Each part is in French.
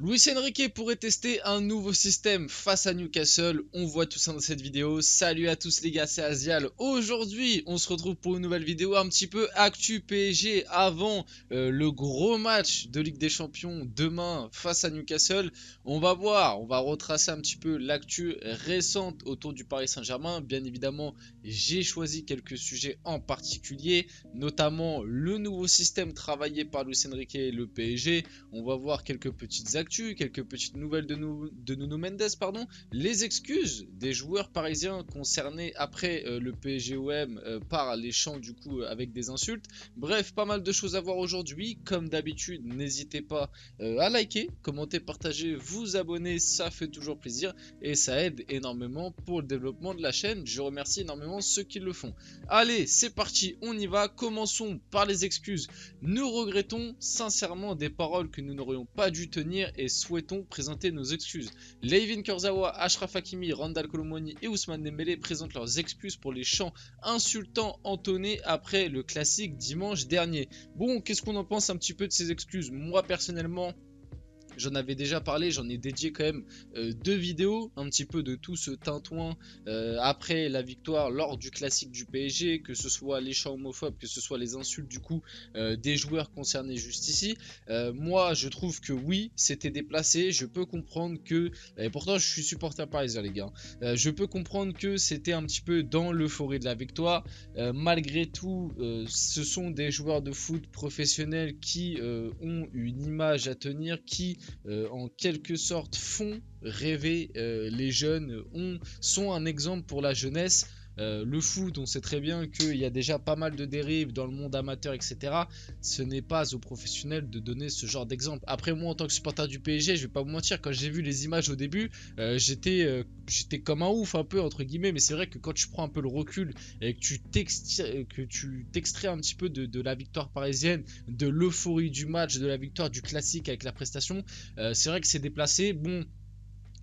Luis Enrique pourrait tester un nouveau système face à Newcastle. On voit tout ça dans cette vidéo. Salut à tous les gars, c'est Azial. Aujourd'hui, on se retrouve pour une nouvelle vidéo un petit peu actu PSG avant le gros match de Ligue des Champions demain face à Newcastle. On va voir, on va retracer un petit peu l'actu récente autour du Paris Saint-Germain. Bien évidemment, j'ai choisi quelques sujets en particulier, notamment le nouveau système travaillé par Luis Enrique et le PSG. On va voir quelques petites actus, quelques petites nouvelles de Nuno Mendes, les excuses des joueurs parisiens concernés après le PSG-OM par les chants du coup avec des insultes. Bref, pas mal de choses à voir aujourd'hui. Comme d'habitude, n'hésitez pas à liker, commenter, partager, vous abonner, ça fait toujours plaisir et ça aide énormément pour le développement de la chaîne. Je remercie énormément ceux qui le font. Allez, c'est parti, on y va. Commençons par les excuses. Nous regrettons sincèrement des paroles que nous n'aurions pas dû tenir et souhaitons présenter nos excuses. Layvin Kurzawa, Achraf Hakimi, Randal Kolo Muani et Ousmane Dembélé présentent leurs excuses pour les chants insultants entonnés après le classique dimanche dernier. Bon, qu'est-ce qu'on en pense un petit peu de ces excuses? Moi personnellement, j'en avais déjà parlé, j'en ai dédié quand même 2 vidéos, un petit peu de tout ce tintouin après la victoire lors du classique du PSG, que ce soit les chants homophobes, que ce soit les insultes du coup des joueurs concernés juste ici. Moi je trouve que oui, c'était déplacé, je peux comprendre que, et pourtant je suis supporter parisien les gars, je peux comprendre que c'était un petit peu dans l'euphorie de la victoire. Malgré tout, ce sont des joueurs de foot professionnels qui ont une image à tenir, qui en quelque sorte font rêver les jeunes, sont un exemple pour la jeunesse. Le foot, on sait très bien qu'il y a déjà pas mal de dérives dans le monde amateur, etc. Ce n'est pas aux professionnels de donner ce genre d'exemple. Après, moi, en tant que supporter du PSG, je vais pas vous mentir, quand j'ai vu les images au début, j'étais comme un ouf, un peu, entre guillemets. Mais c'est vrai que quand tu prends un peu le recul et que tu t'extrais un petit peu de la victoire parisienne, de l'euphorie du match, de la victoire du classique avec la prestation, c'est vrai que c'est déplacé. Bon,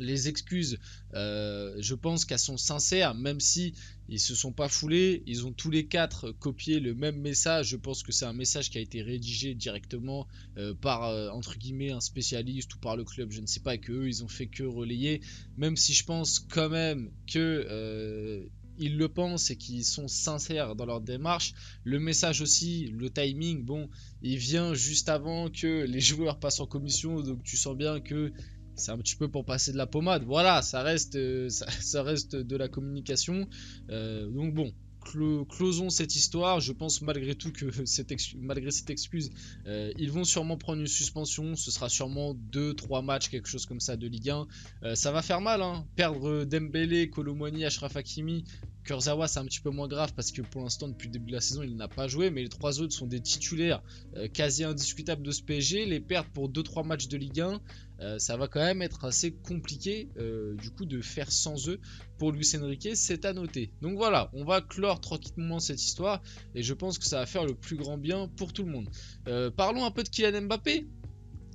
les excuses, je pense qu'elles sont sincères, même si ils se sont pas foulés, ils ont tous les quatre copié le même message. Je pense que c'est un message qui a été rédigé directement par entre guillemets un spécialiste ou par le club, je ne sais pas, et que eux ils ont fait que relayer. Même si je pense quand même que ils le pensent et qu'ils sont sincères dans leur démarche. Le message aussi, le timing, bon, il vient juste avant que les joueurs passent en commission, donc tu sens bien que c'est un petit peu pour passer de la pommade. Voilà, ça reste, ça reste de la communication. Donc bon, closons cette histoire. Je pense malgré tout que malgré cette excuse, ils vont sûrement prendre une suspension. Ce sera sûrement 2-3 matchs, quelque chose comme ça de Ligue 1. Ça va faire mal, hein. Perdre Dembélé, Kolo Muani, Achraf Hakimi, Kurzawa, c'est un petit peu moins grave parce que pour l'instant, depuis le début de la saison, il n'a pas joué. Mais les 3 autres sont des titulaires quasi indiscutables de ce PSG. Les perdre pour 2-3 matchs de Ligue 1, ça va quand même être assez compliqué du coup de faire sans eux pour Luis Enrique, c'est à noter. Donc voilà, on va clore tranquillement cette histoire et je pense que ça va faire le plus grand bien pour tout le monde. Parlons un peu de Kylian Mbappé.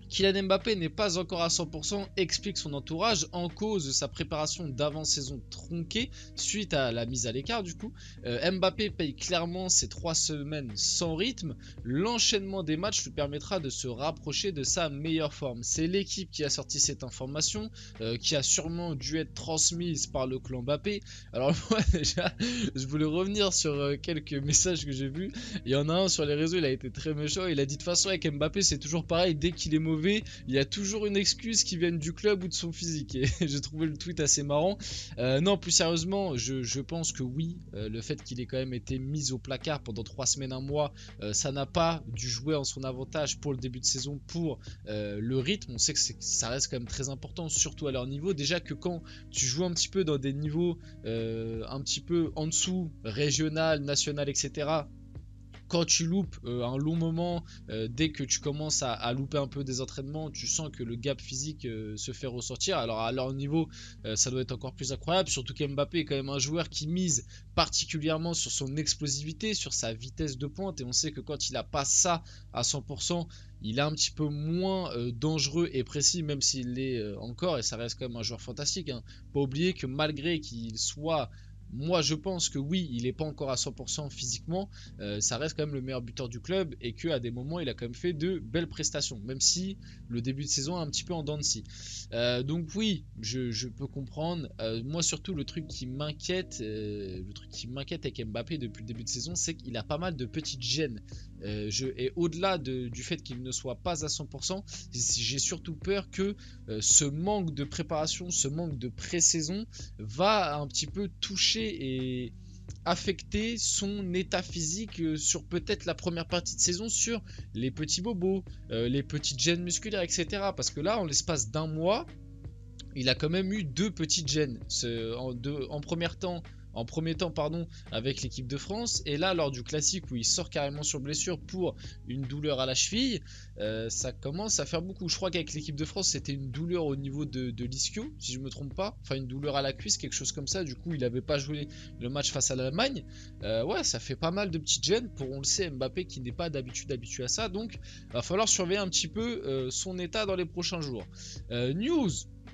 Kylian Mbappé n'est pas encore à 100%, explique son entourage, en cause de sa préparation d'avant-saison tronquée suite à la mise à l'écart du coup. Mbappé paye clairement ses 3 semaines sans rythme. L'enchaînement des matchs lui permettra de se rapprocher de sa meilleure forme. C'est l'équipe qui a sorti cette information, qui a sûrement dû être transmise par le clan Mbappé. Alors moi déjà, je voulais revenir sur quelques messages que j'ai vus. Il y en a un sur les réseaux, il a été très méchant, il a dit de toute façon avec Mbappé c'est toujours pareil, dès qu'il est mauvais, il y a toujours une excuse qui vient du club ou de son physique. Et j'ai trouvé le tweet assez marrant. Non, plus sérieusement, je pense que oui, le fait qu'il ait quand même été mis au placard pendant 3 semaines, un mois, ça n'a pas dû jouer en son avantage pour le début de saison, pour le rythme. On sait que ça reste quand même très important, surtout à leur niveau. Déjà que quand tu joues un petit peu dans des niveaux un petit peu en dessous, régional, national, etc., quand tu loupes un long moment, dès que tu commences à louper un peu des entraînements, tu sens que le gap physique se fait ressortir. Alors à leur niveau, ça doit être encore plus incroyable, surtout qu'Mbappé est quand même un joueur qui mise particulièrement sur son explosivité, sur sa vitesse de pointe, et on sait que quand il n'a pas ça à 100%, il est un petit peu moins dangereux et précis, même s'il l'est encore, et ça reste quand même un joueur fantastique, hein. Pas oublier que malgré qu'il soit Moi je pense que oui, il n'est pas encore à 100% physiquement, ça reste quand même le meilleur buteur du club et qu'à des moments il a quand même fait de belles prestations, même si le début de saison est un petit peu en dents de scie. Donc oui, je peux comprendre. Moi surtout le truc qui m'inquiète avec Mbappé depuis le début de saison, c'est qu'il a pas mal de petites gênes. Et au-delà du fait qu'il ne soit pas à 100%, j'ai surtout peur que ce manque de préparation, ce manque de pré-saison va un petit peu toucher et affecter son état physique sur peut-être la première partie de saison, sur les petits bobos, les petites gênes musculaires, etc. Parce que là, en l'espace d'un mois, il a quand même eu deux petites gênes en premier temps avec l'équipe de France, et là lors du classique où il sort carrément sur blessure pour une douleur à la cheville, ça commence à faire beaucoup. Je crois qu'avec l'équipe de France c'était une douleur au niveau de l'ischio si je me trompe pas, enfin une douleur à la cuisse, quelque chose comme ça, du coup il n'avait pas joué le match face à l'Allemagne. Ouais, ça fait pas mal de petites gênes pour, on le sait, Mbappé qui n'est pas d'habitude habitué à ça, donc va falloir surveiller un petit peu son état dans les prochains jours. News.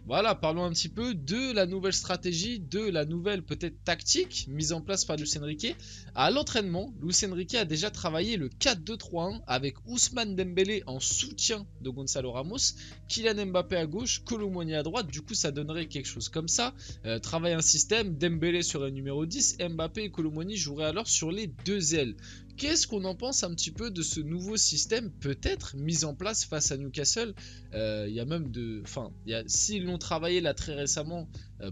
Voilà, parlons un petit peu de la nouvelle stratégie, de la nouvelle peut-être tactique mise en place par Luis Enrique. À l'entraînement, Luis Enrique a déjà travaillé le 4-2-3-1 avec Ousmane Dembélé en soutien de Gonzalo Ramos, Kylian Mbappé à gauche, Kolo Muani à droite. Du coup, ça donnerait quelque chose comme ça. Travailler un système, Dembélé serait numéro 10, Mbappé et Kolo Muani joueraient alors sur les deux ailes. Qu'est-ce qu'on en pense un petit peu de ce nouveau système peut-être mis en place face à Newcastle? Il y a même s'ils l'ont travaillé là très récemment,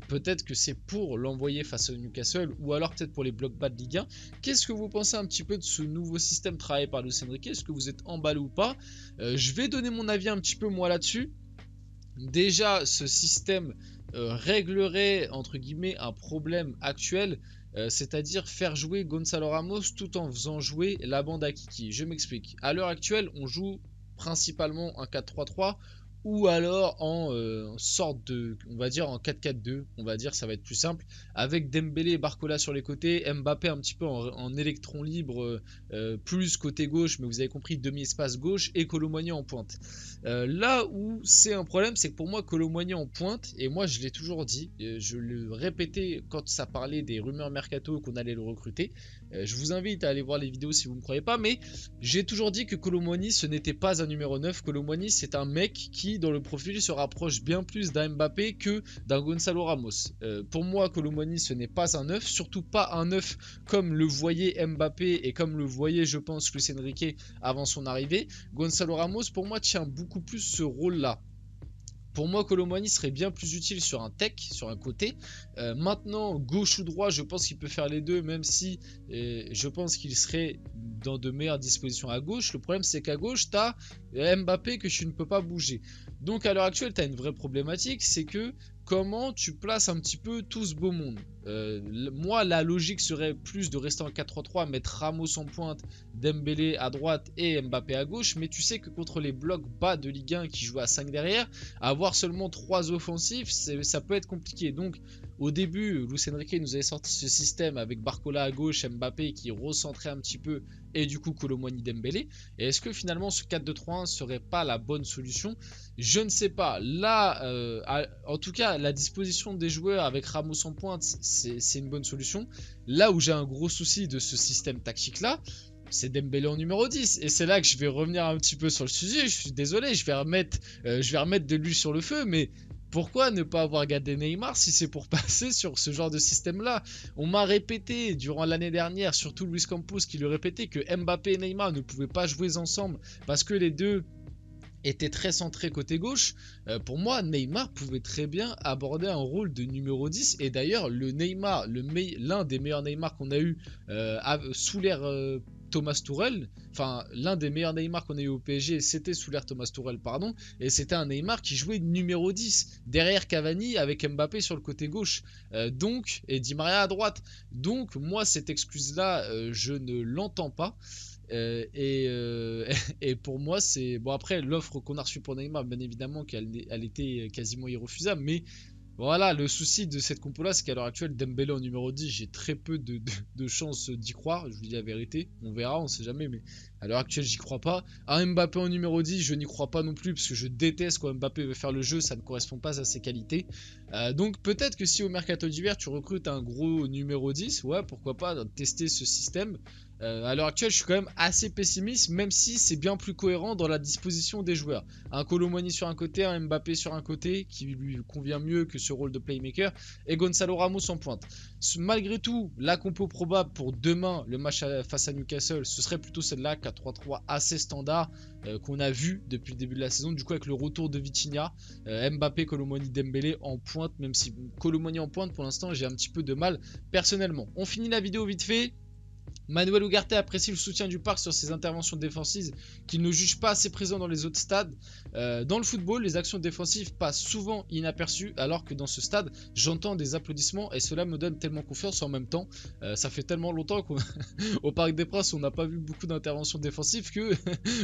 peut-être que c'est pour l'envoyer face à Newcastle, ou alors peut-être pour les blocs bas de Ligue 1. Qu'est-ce que vous pensez un petit peu de ce nouveau système travaillé par Luis Enrique? Est-ce que vous êtes emballé ou pas? Je vais donner mon avis un petit peu moi là-dessus. Déjà, ce système réglerait entre guillemets un problème actuel, c'est-à-dire faire jouer Gonzalo Ramos tout en faisant jouer la bande à Kiki. Je m'explique. À l'heure actuelle, on joue principalement un 4-3-3 ou alors en sorte de, on va dire en 4-4-2, on va dire, ça va être plus simple, avec Dembélé et Barcola sur les côtés, Mbappé un petit peu en électron libre, plus côté gauche, mais vous avez compris, demi-espace gauche, et Kolo Muani en pointe. Là où c'est un problème, c'est que pour moi Kolo Muani en pointe, et moi je l'ai toujours dit, je le répétais quand ça parlait des rumeurs mercato qu'on allait le recruter, je vous invite à aller voir les vidéos si vous ne me croyez pas, mais j'ai toujours dit que Kolo Muani ce n'était pas un numéro 9, Kolo Muani c'est un mec qui dans le profil se rapproche bien plus d'un Mbappé que d'un Gonzalo Ramos. Pour moi Kolo Muani ce n'est pas un 9, surtout pas un 9 comme le voyait Mbappé et comme le voyait je pense Luis Enrique avant son arrivée. Gonzalo Ramos pour moi tient beaucoup plus ce rôle là. Pour moi, Kolo Muani serait bien plus utile sur un tech, sur un côté. Maintenant, gauche ou droit, je pense qu'il peut faire les deux, même si je pense qu'il serait dans de meilleures dispositions à gauche. Le problème, c'est qu'à gauche, tu as Mbappé que tu ne peux pas bouger. Donc, à l'heure actuelle, tu as une vraie problématique, c'est que comment tu places un petit peu tout ce beau monde. Moi, la logique serait plus de rester en 4-3-3, mettre Ramos en pointe, Dembélé à droite et Mbappé à gauche. Mais tu sais que contre les blocs bas de Ligue 1 qui jouent à 5 derrière, avoir seulement 3 offensifs, ça peut être compliqué. Donc, au début, Luis Enrique nous avait sorti ce système avec Barcola à gauche, Mbappé qui recentrait un petit peu, et du coup Kolo Muani, Dembélé. Et est-ce que finalement ce 4-2-3-1 serait pas la bonne solution? Je ne sais pas. Là, en tout cas, la disposition des joueurs avec Ramos en pointe, c'est une bonne solution. Là où j'ai un gros souci de ce système tactique-là, c'est Dembélé en numéro 10. Et c'est là que je vais revenir un petit peu sur le sujet. Je suis désolé, je vais remettre de l'huile sur le feu, mais pourquoi ne pas avoir gardé Neymar si c'est pour passer sur ce genre de système-là? On m'a répété durant l'année dernière, surtout Luis Campos qui le répétait, que Mbappé et Neymar ne pouvaient pas jouer ensemble parce que les deux était très centré côté gauche. Pour moi, Neymar pouvait très bien aborder un rôle de numéro 10. Et d'ailleurs, le Neymar, l'un des meilleurs Neymar qu'on a eu sous l'ère Thomas Tuchel, enfin l'un des meilleurs Neymar qu'on a eu au PSG, c'était sous l'ère Thomas Tuchel, pardon, et c'était un Neymar qui jouait numéro 10 derrière Cavani avec Mbappé sur le côté gauche, et Di Maria à droite. Donc moi cette excuse là je ne l'entends pas. Et pour moi c'est bon. Après l'offre qu'on a reçue pour Neymar, bien évidemment qu'elle était quasiment irrefusable, mais Voilà, le souci de cette compo là, c'est qu'à l'heure actuelle, Dembélé en numéro 10, j'ai très peu de chances d'y croire, je vous dis la vérité. On verra, on sait jamais, mais à l'heure actuelle, j'y crois pas. Un Mbappé en numéro 10, je n'y crois pas non plus, parce que je déteste quand Mbappé veut faire le jeu, ça ne correspond pas à ses qualités. Donc peut-être que si au mercato d'hiver, tu recrutes un gros numéro 10, ouais, pourquoi pas tester ce système. À l'heure actuelle, je suis quand même assez pessimiste, même si c'est bien plus cohérent dans la disposition des joueurs. Un Kolo Muani sur un côté, un Mbappé sur un côté, qui lui convient mieux que ce rôle de playmaker, et Gonzalo Ramos en pointe. Malgré tout, la compo probable pour demain, le match face à Newcastle, ce serait plutôt celle-là, 4-3-3 assez standard, qu'on a vu depuis le début de la saison, du coup avec le retour de Vitinha, Mbappé, Kolo Muani, Dembélé en pointe, même si Kolo Muani en pointe, pour l'instant, j'ai un petit peu de mal personnellement. On finit la vidéo vite fait. Manuel Ugarte apprécie le soutien du parc sur ses interventions défensives qu'il ne juge pas assez présent dans les autres stades. Dans le football, les actions défensives passent souvent inaperçues alors que dans ce stade, j'entends des applaudissements et cela me donne tellement confiance en même temps. Ça fait tellement longtemps qu'au Parc des Princes, on n'a pas vu beaucoup d'interventions défensives que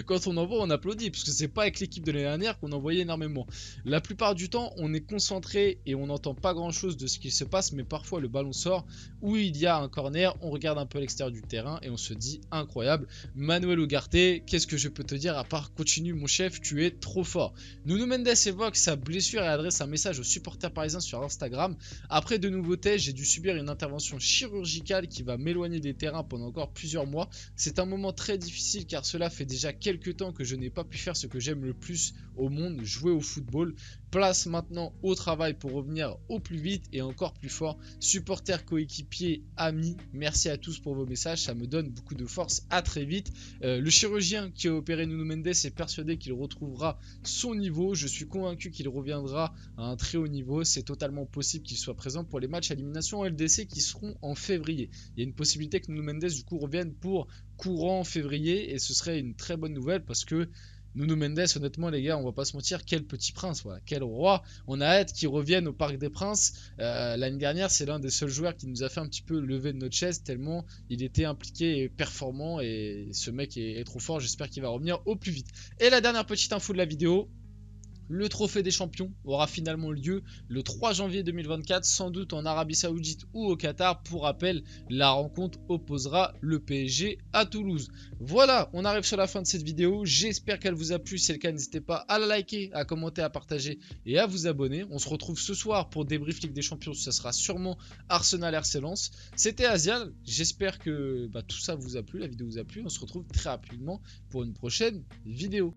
quand on en voit, on applaudit parce que c'est pas avec l'équipe de l'année dernière qu'on en voyait énormément. La plupart du temps, on est concentré et on n'entend pas grand chose de ce qui se passe, mais parfois le ballon sort où il y a un corner, on regarde un peu à l'extérieur du terrain et on se dit incroyable. Manuel Ugarte, qu'est-ce que je peux te dire à part continue mon chef, tu es trop fort. Nuno Mendes évoque sa blessure et adresse un message aux supporters parisiens sur Instagram. Après de nouveaux tests, j'ai dû subir une intervention chirurgicale qui va m'éloigner des terrains pendant encore plusieurs mois. C'est un moment très difficile car cela fait déjà quelques temps que je n'ai pas pu faire ce que j'aime le plus au monde, jouer au football. Place maintenant au travail pour revenir au plus vite et encore plus fort. Supporters, coéquipiers, amis, merci à tous pour vos messages, ça me donne beaucoup de force, à très vite. Le chirurgien qui a opéré Nuno Mendes est persuadé qu'il retrouvera son niveau, je suis convaincu qu'il reviendra à un très haut niveau, c'est totalement possible qu'il soit présent pour les matchs à élimination en LDC qui seront en février. Il y a une possibilité que Nuno Mendes du coup revienne pour courant février et ce serait une très bonne nouvelle parce que Nuno Mendes, honnêtement les gars, on va pas se mentir, quel petit prince, voilà, quel roi. On a hâte qu'il revienne au Parc des Princes. L'année dernière, c'est l'un des seuls joueurs qui nous a fait un petit peu lever de notre chaise tellement il était impliqué et performant et ce mec est trop fort. J'espère qu'il va revenir au plus vite. Et la dernière petite info de la vidéo. Le trophée des champions aura finalement lieu le 3 janvier 2024, sans doute en Arabie Saoudite ou au Qatar. Pour rappel, la rencontre opposera le PSG à Toulouse. Voilà, on arrive sur la fin de cette vidéo. J'espère qu'elle vous a plu. Si c'est le cas, n'hésitez pas à la liker, à commenter, à partager et à vous abonner. On se retrouve ce soir pour débrief Ligue des Champions. Ça sera sûrement Arsenal RC Lens. C'était Azial. J'espère que tout ça vous a plu, la vidéo vous a plu. On se retrouve très rapidement pour une prochaine vidéo.